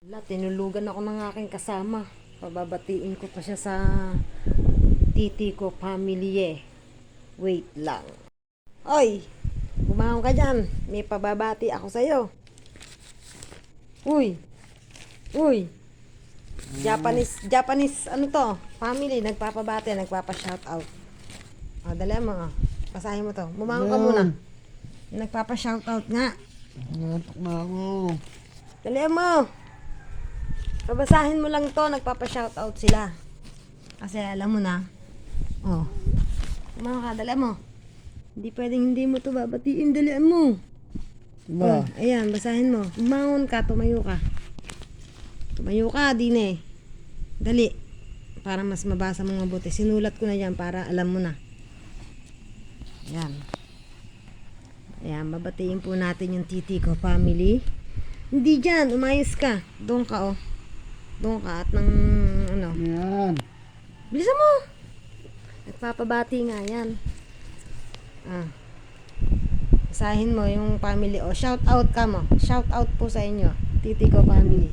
Tinulugan ako ng aking kasama. Pababatiin ko pa siya sa titi ko family eh. Wait lang. Oy, bumangon ka dyan. May pababati ako sa'yo. Uy. Uy. Japanese ano to? Family, nagpapabati, nagpapa-shoutout. Dali mo. Basahin mo to. Bumangon ka muna. Nagpapa-shoutout nga. Nangantok na ako. Dali mo. Babasahin mo lang to, nagpapa-shoutout sila. Kasi alam mo na. Bumangon ka, dali mo. Hindi pwedeng hindi mo to babatiin, dalian mo. Ba? Ayan, basahin mo. Bumangon ka, tumayo ka. Tumayo ka, Dine. Dali. Para mas mabasa mo mabuti. Sinulat ko na yan para alam mo na. Ayan. Ayan, babatiin po natin yung titi ko family. Hindi dyan, umayos ka. Doon ka Doon ka at ng ano. Yan. Bilisan mo. Nagpapabati nga yan. Basahin mo yung family. Shout out ka mo. Shout out po sa inyo. Titi ko family.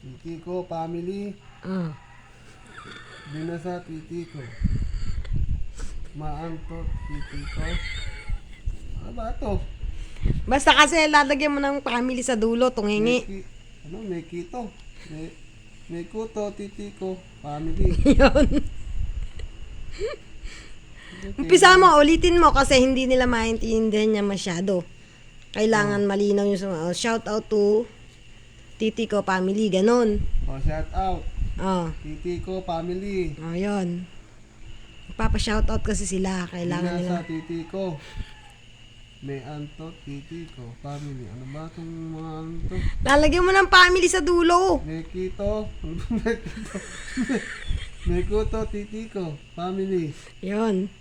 Titi ko, family. Binasa titi ko. Maantot titi ko. Ano ba ito? Basta kasi lalagyan mo ng family sa dulo, tungingi. May kito. May kuto, titi ko, family. Yun. Umpisa mo, ulitin mo kasi hindi nila maintindihan niya masyado. Kailangan malinaw yung shout out to titi ko family, ganun. Shout out. Titi ko, family. Yun. Papa-shout out kasi sila, kailangan nila. Binasa titi ko. May antot, titi ko, family. Ano ba itong mga antot? Lalagyan mo ng family sa dulo. May kito. May kuto, titi ko, family. Yun.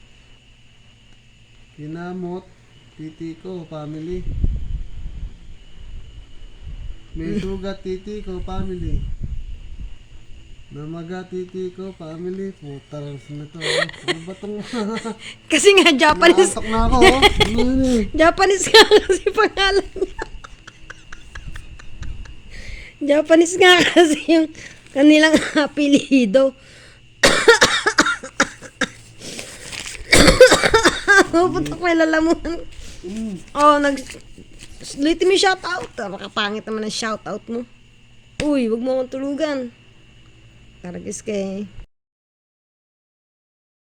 Kinamot, titi ko, family. May sugat, titi ko, family. Namaga, titi ko, family. Putaras na to. Ano ba itong Kasi nga Japanese. naatok na ako. Japanese nga kasi pangalan niya. Japanese nga kasi yung kanilang apelido. Puputok may lalamunan. Ulitin mo yung shoutout. Makapangit naman ang shoutout mo. Uy, wag mo akong tulugan. Karagis ka eh.